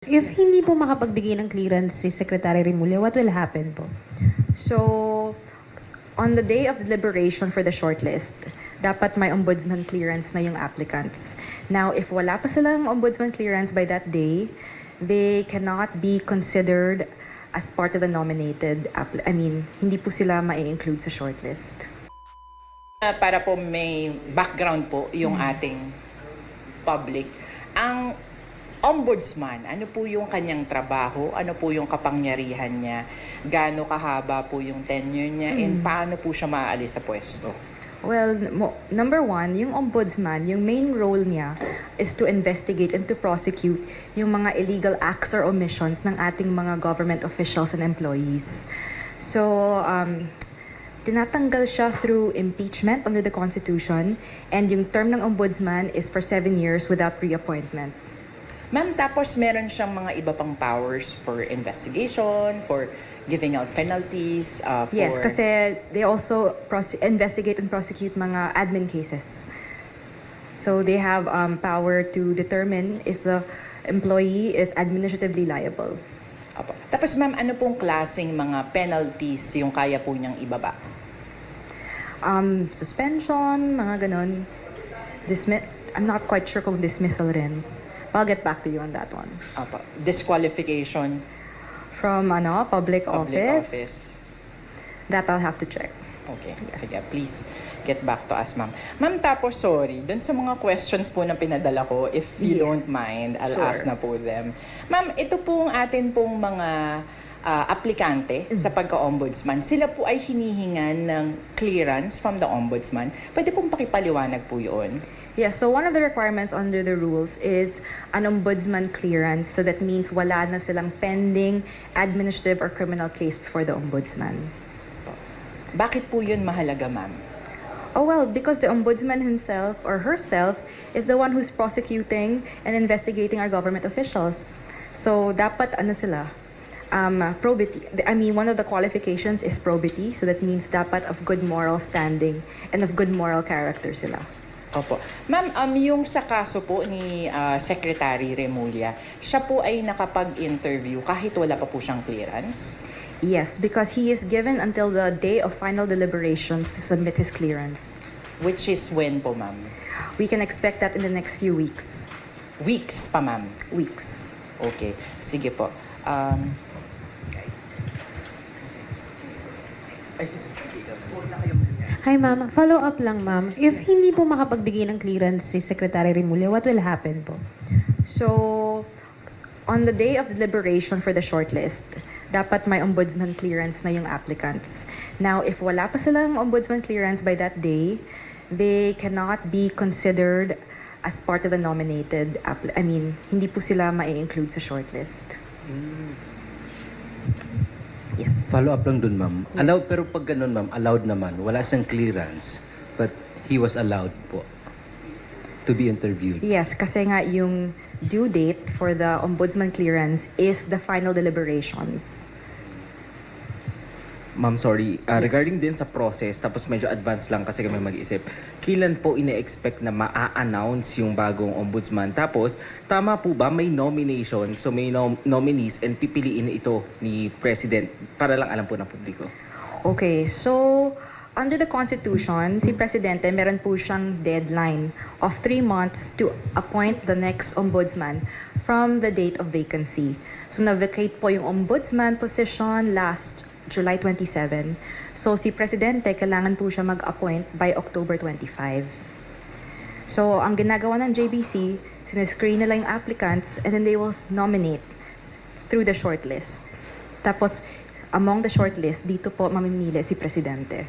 If hindi po makapagbigay ng clearance si Secretary Remulla, what will happen po? So, on the day of deliberation for the shortlist, dapat may ombudsman clearance na yung applicants. Now, if wala pa silang ombudsman clearance by that day, they cannot be considered as part of the nominated, hindi po sila ma-include sa shortlist. Para po may background po yung ating public. Ang ombudsman, ano po yung kanyang trabaho? Ano po yung kapangyarihan niya? Gaano kahaba po yung tenure niya? And paano po siya maaalis sa pwesto? Well, number one, yung ombudsman, yung main role niya is to investigate and to prosecute yung mga illegal acts or omissions ng ating mga government officials and employees. So, tinatanggal siya through impeachment under the Constitution, and yung term ng ombudsman is for 7 years without reappointment. Ma'am, tapos meron siyang mga iba pang powers for investigation, for giving out penalties, for... Yes, kasi they also investigate and prosecute mga admin cases. So they have power to determine if the employee is administratively liable. Apo. Tapos ma'am, ano pong klaseng mga penalties yung kaya po niyang ibaba? Suspension, mga ganon. I'm not quite sure kung dismissal rin. I'll get back to you on that one. Apo. Disqualification, From public public office, office. that I'll have to check. Okay. Yes. Sige, please get back to us, ma'am. Ma'am, tapos sorry, dun sa mga questions po na pinadala ko, if you Yes. don't mind, I'll Sure. ask na po them. Ma'am, ito pong atin pong mga aplikante sa pagka-ombudsman. Sila po ay hinihingan ng clearance from the ombudsman. Pwede pong pakipaliwanag po yun? Yes, so one of the requirements under the rules is an ombudsman clearance. So that means wala na silang pending administrative or criminal case before the ombudsman. Bakit po yun mahalaga, ma'am? Oh well, because the ombudsman himself or herself is the one who's prosecuting and investigating our government officials. So dapat sila? Probity. One of the qualifications is probity. So that means dapat of good moral standing and of good moral character sila. Opo. Ma'am, yung sa kaso po ni Secretary Remulla, siya po ay nakapag-interview kahit wala pa po siyang clearance? Yes, because he is given until the day of final deliberations to submit his clearance. Which is when po, ma'am? We can expect that in the next few weeks. Weeks pa, ma'am. Weeks. Okay. Sige po. Hi ma'am, follow up lang ma'am. If hindi po makapagbigay ng clearance si Secretary Remulla, what will happen po? So, on the day of deliberation for the shortlist, dapat may ombudsman clearance na yung applicants. Now, if wala pa silang ombudsman clearance by that day, they cannot be considered as part of the nominated, hindi po sila ma-include sa shortlist. Yes. Follow up lang dun, ma'am. Allowed, pero pag ganun, ma'am, allowed naman. Wala siyang clearance, but he was allowed po to be interviewed. Yes, kasi nga yung due date for the ombudsman clearance is the final deliberations. Ma'am, sorry. Regarding din sa process, tapos medyo advance lang kasi kami mag-isip, kailan po ine-expect na ma-announce yung bagong ombudsman? Tapos, tama po ba may nomination, so may nominees and pipiliin ito ni President para lang alam po ng publiko? Okay, so under the Constitution, si Presidente meron po siyang deadline of 3 months to appoint the next ombudsman from the date of vacancy. So na-vacate po yung ombudsman position last July 27. So si Presidente kailangan po siya mag-appoint by October 25. So ang ginagawa ng JBC, sinescreen nila yung applicants and then they will nominate through the shortlist. Tapos among the shortlist, dito po mamimili si Presidente.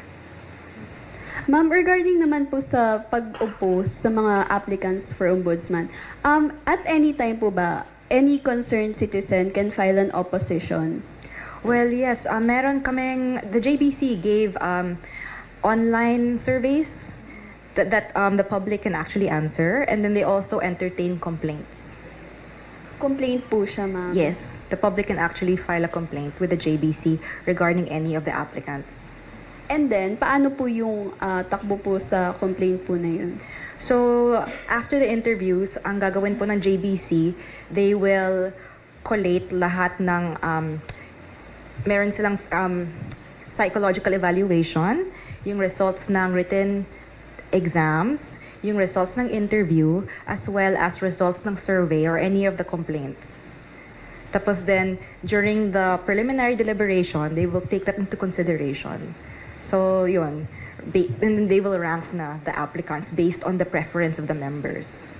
Ma'am, regarding naman po sa pag-oppose sa mga applicants for ombudsman, at any time po ba, any concerned citizen can file an opposition? Well, yes. Meron the JBC gave online surveys that the public can actually answer, and then they also entertain complaints. Complaint po siya, ma'am. Yes, the public can actually file a complaint with the JBC regarding any of the applicants. And then, paano po yung takbo po sa complaint po na yun? So, after the interviews, ang gagawin po ng JBC, they will collate lahat ng meron silang psychological evaluation, yung results ng written exams, yung results ng interview, as well as results ng survey or any of the complaints. Tapos then, during the preliminary deliberation, they will take that into consideration. So, yun. And then they will rank na the applicants based on the preference of the members.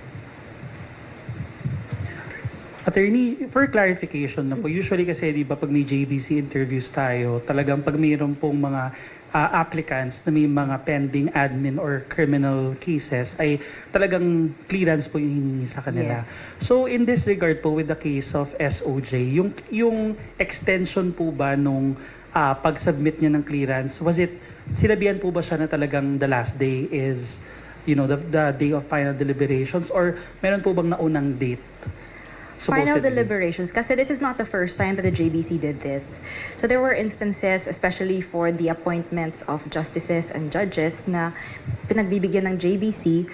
Attorney, for clarification na po, usually kasi di ba pag may JBC interviews tayo, talagang pag mayroon pong mga applicants na may mga pending admin or criminal cases, ay talagang clearance po yung hiningi sa kanila. Yes. So in this regard po with the case of SOJ, yung extension po ba nung pag-submit niya ng clearance, was it, sinabihan po ba siya na talagang the last day is, the day of final deliberations, or meron po bang naunang date? Final Supposedly. deliberations, kasi this is not the first time that the JBC did this. So there were instances, especially for the appointments of justices and judges, na pinagbibigyan ng JBC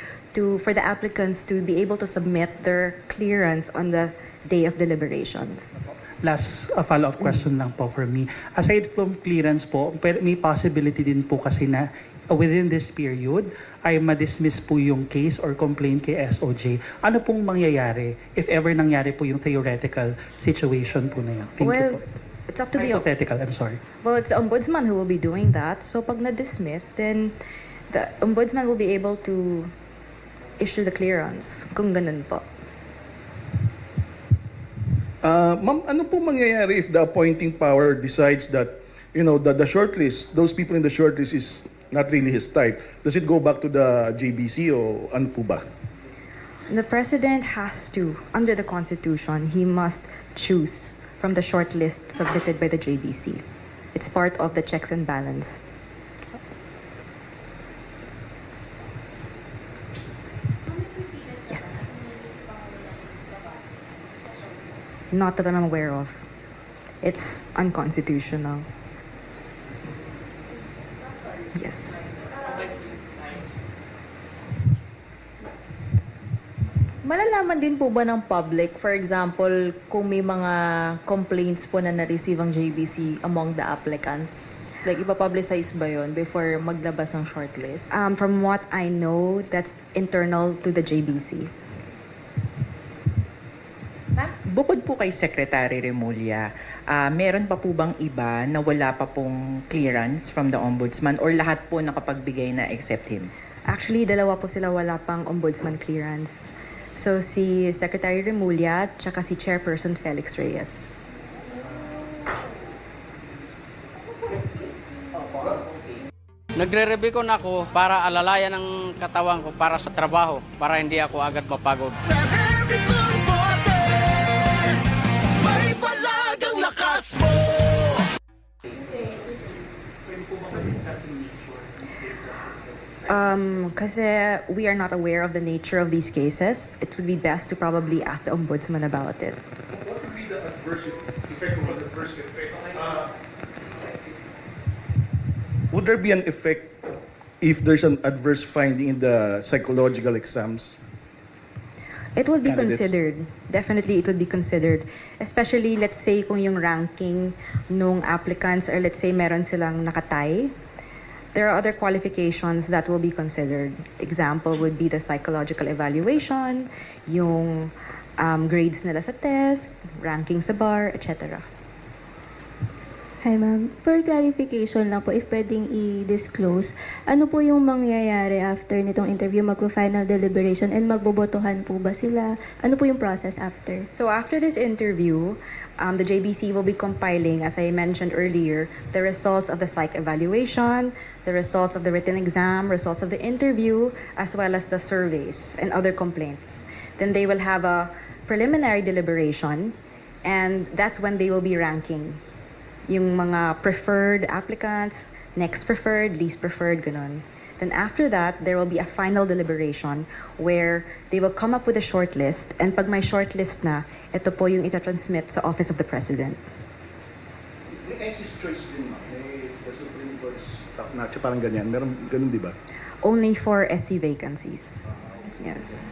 for the applicants to be able to submit their clearance on the day of deliberations. Last follow-up question lang po for me. Aside from clearance po, may possibility din po kasi na within this period ay ma-dismiss po yung case or complaint kay SOJ. Ano pong mangyayari if ever nangyari po yung theoretical situation po na yan? Thank you po. It's up to the Hypothetical, I'm sorry. Well, it's the ombudsman who will be doing that. So pag na-dismiss, then the ombudsman will be able to issue the clearance, kung ganun po. Ma'am, ano po mangyayari if the appointing power decides that, the shortlist, those people in the shortlist is not really his type? Does it go back to the JBC o ano po ba? The president has to, under the Constitution, he must choose from the shortlist submitted by the JBC. It's part of the checks and balance. Yes. Not that I'm aware of. It's unconstitutional. Yes. Malalaman din po ba ng public, for example, kung may mga complaints po na na-receive ang JBC among the applicants? Like, ipapublicize ba yon before maglabas ng shortlist? From what I know, that's internal to the JBC. Bukod po kay Secretary Remulla, meron pa po bang iba na wala pa pong clearance from the Ombudsman or lahat po nakapagbigay na except him? Actually, dalawa po sila wala pang ombudsman clearance. So, si Secretary Remulla tsaka si Chairperson Felix Reyes. Nagre-rebecon ako para alalayan ang katawan ko para sa trabaho, para hindi ako agad mapagod. Kasi we are not aware of the nature of these cases, it would be best to probably ask the ombudsman about it. What would be the adverse effect of adverse effect? Would there be an effect if there's an adverse finding in the psychological exams? It would be Candidates. considered. Definitely, it would be considered. Especially, let's say, kung yung ranking nung applicants, or let's say meron silang nakatay, there are other qualifications that will be considered. Example would be the psychological evaluation, yung grades nila sa test, ranking sa bar, etc. Hi ma'am, for clarification lang po, if pwedeng i-disclose, ano po yung mangyayari after nitong interview, magpo-final deliberation, and magbobotohan po ba sila? Ano po yung process after? So after this interview, the JBC will be compiling, as I mentioned earlier, the results of the psych evaluation, the results of the written exam, results of the interview, as well as the surveys and other complaints. Then they will have a preliminary deliberation, and that's when they will be ranking yung mga preferred applicants, next preferred, least preferred, ganun. Then after that, there will be a final deliberation where they will come up with a shortlist, and pag may shortlist na, ito po yung itatransmit sa Office of the President. May SC's choice din, ma'am. May the Supreme Court's top notch, parang ganyan. Meron ganun, di ba? Only for SC vacancies. Yes.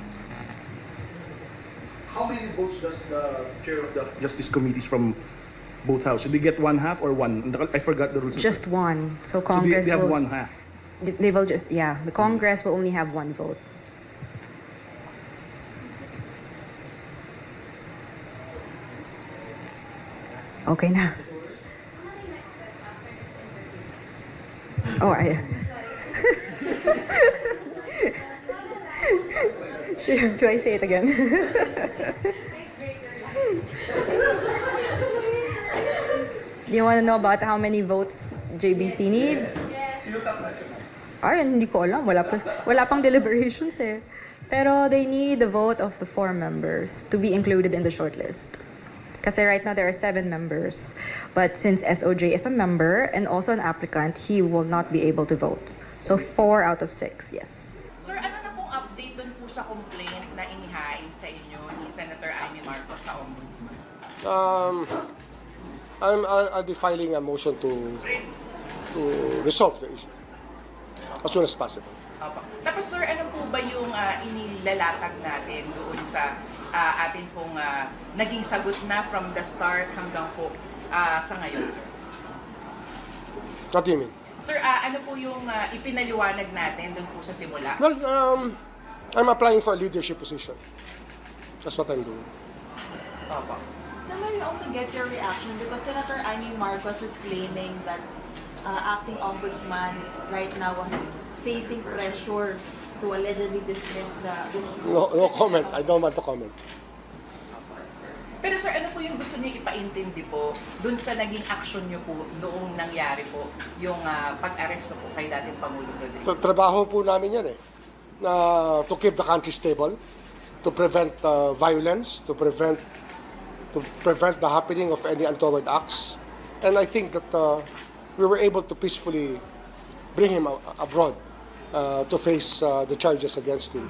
How How many votes does the chair of the Justice Committees from both houses? Do they get one half or one? I forgot the rules. Just one. So So Congress they have will, one half. they will just, yeah, the Congress will only have one vote. Okay na. Oh, I... Sure, do I say it again? Do you want to know about how many votes JBC needs? Ay, hindi ko alam. Wala pang deliberations eh. Pero they need the vote of the 4 members to be included in the shortlist. Kasi right now there are 7 members. But since SOJ is a member and also an applicant, he will not be able to vote. So 4 out of 6, yes. Sir, ano na pong update dun po sa complaint na inihain sa inyo ni Senator Amy Marcos sa Ombudsman? I'll be filing a motion to resolve the issue as soon as possible. Opo. Tapos sir, ano po ba yung inilalatag natin doon sa atin pong naging sagot na from the start hanggang po sa ngayon, sir? What do you mean? Sir, ano po yung ipinaliwanag natin doon po sa simula? Well, I'm applying for a leadership position. That's what I'm doing. Opo. So may we also get your reaction because Senator Amy Marcos is claiming that acting ombudsman right now is facing pressure to allegedly dismiss this. No comment. I don't want to comment. Pero sir, ano po yung gusto niyo ipaintindi po dun sa naging action niyo po noong nangyari po yung pag-aresto po kay dating Pangulong Rodrigo? Trabaho po namin yan na to keep the country stable, to prevent violence, to prevent the happening of any untoward acts. And I think that we were able to peacefully bring him abroad to face the charges against him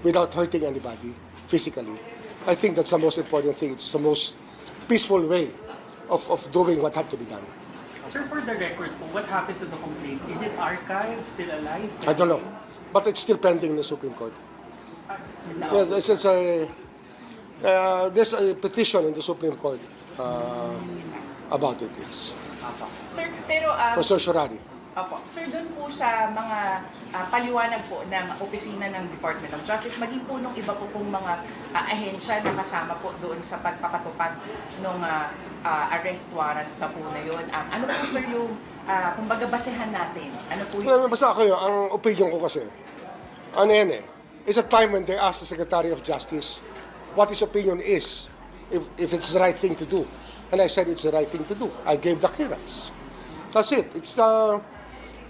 without hurting anybody physically. I think that's the most important thing. It's the most peaceful way of doing what had to be done. Sir, for the record po, what happened to the complaint? Is it archived, still alive? I don't know. But it's still pending in the Supreme Court. Yeah, there's a petition in the Supreme Court about it, yes. Sir, pero... For certiorari. Opo. Sir, doon po sa mga paliwanag po ng opisina ng Department of Justice, maging po nung iba po pong mga ahensya na kasama po doon sa pagpapatupad ng arrest warrant na po na yun. Ano po sir yung, kumbaga basehan natin? Ano po yung... Basta ako yun, ang opinion ko kasi, ano yan it's a time when they ask the Secretary of Justice what his opinion is, if it's the right thing to do. And I said it's the right thing to do. I gave the clearance. That's it.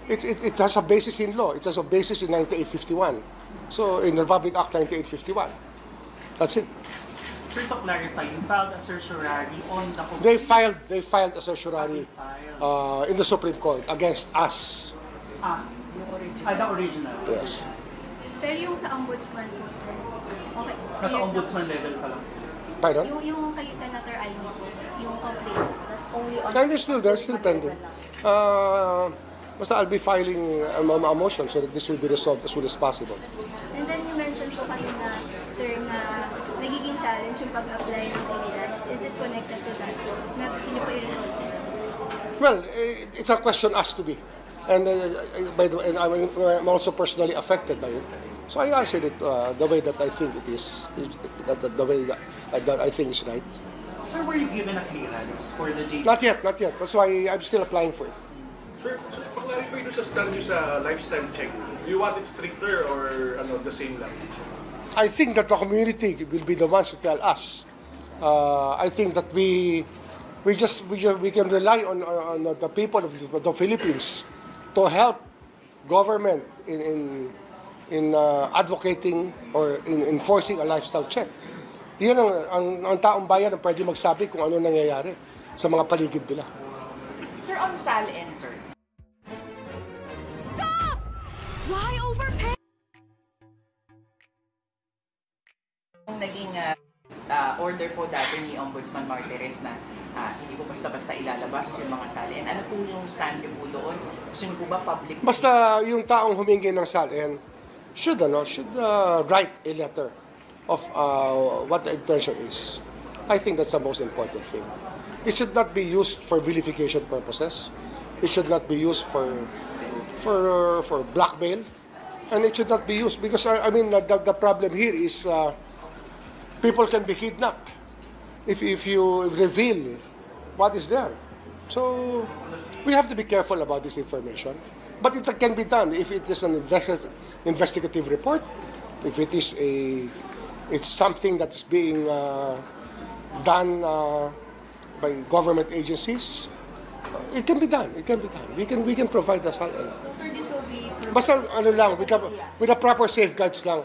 It has a basis in law. It has a basis in 9851. So, in the Republic Act 9851. That's it. Sir, to clarify, you filed a certiorari on the complaint? They filed a certiorari in the Supreme Court against us. The original? Yes. Pero yung sa ombudsman po, sir, okay. Nasa ombudsman level pa lang. Pardon? Yung kay Senator Amy po, yung complaint, that's only on... And they're still pending. Basta I'll be filing a motion so that this will be resolved as soon as possible. And then you mentioned po kanina, sir, na nagiging challenge yung pag-apply ng clearance. Is it connected to that po? Na gusto niyo po i-resolve? Well, it's a question asked to be. And by the way, I'm also personally affected by it. So I answered it the way that I think it is, the way that I think is right. Sir, were you given a clearance for the JP? Not yet. That's why I'm still applying for it. Sir, pa-clarify doon sa stand nyo sa lifestyle check. Do you want it stricter or the same lang? I think that the community will be the ones to tell us. I think that we can rely on the people of the Philippines to help government in advocating or in enforcing a lifestyle check. Yan ang taong bayan ang pwede magsabi kung ano nangyayari sa mga paligid nila. Sir, on SALN, sir. Stop! Why overpay? Yung naging order po dati ni Ombudsman Martires na hindi po basta-basta ilalabas yung mga SALN. Ano po yung stand niyo po doon? Gusto niyo po ba public? Basta yung taong humingi ng SALN should write a letter what the intention is. I think that's the most important thing. It should not be used for vilification purposes. It should not be used for blackmail, and it should not be used because I mean the problem here is people can be kidnapped if you reveal what is there. So we have to be careful about this information. But it can be done if it is an investigative report, if it is it's something that is being done by government agencies. It can be done. It can be done. We can provide the So, sir, this will be... basta ano lang with the proper safeguards lang.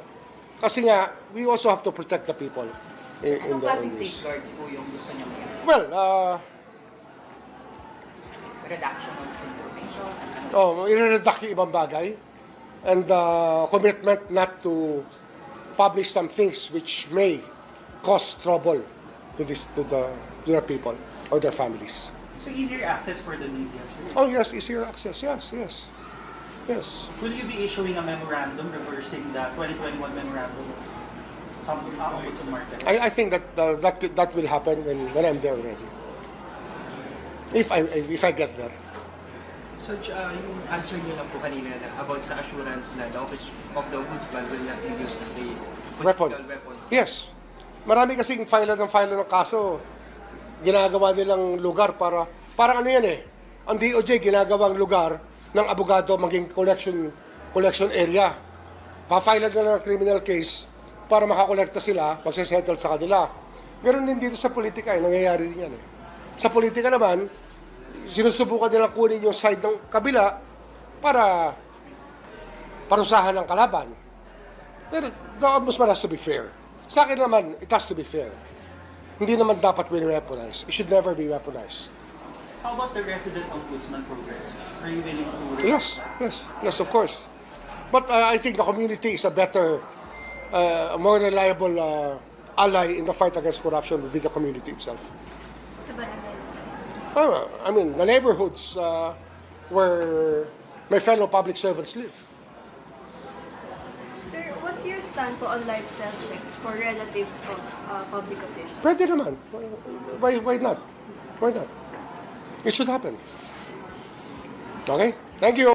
Kasi nga we also have to protect the people in Anong the klaseng in this. safeguards po yung gusto niyo ngayon? Well, Reduction of information? i-redact yung ibang bagay and commitment not to publish some things which may cause trouble to their people or their families. So easier access for the media, sir? Oh yes, easier access. Yes. Will you be issuing a memorandum reversing the 2021 memorandum of Ombudsman Martin? I think that will happen when I'm there already. If I get there. So, yung answer niyo lang po kanina na about sa assurance na the Office of the Ombudsman will not be used as a political weapon. Yes. Marami kasing file ng kaso. Ginagawa nilang lugar parang ano yan eh. Ang DOJ ginagawang lugar ng abogado maging collection area. Pa-file na ng criminal case para makakolekta sila, magsesettle sa kanila. Ganun din dito sa politika nangyayari din yan eh. Sa politika naman, sinusubukan nilang kunin yung side ng kabila para parusahan ng kalaban. Pero the ombudsman has to be fair. Sa akin naman, it has to be fair. Hindi naman dapat weaponize. It should never be weaponized. How about the resident ombudsman program? Are you willing to... Yes, of course. But I think the community is a better, more reliable ally in the fight against corruption will be the community itself. Sa barangay. I mean, the neighborhoods where my fellow public servants live. Sir, what's your stand po on lifestyle checks for relatives of public officials? Pwede naman. Why not? Why not? It should happen. Okay? Thank you.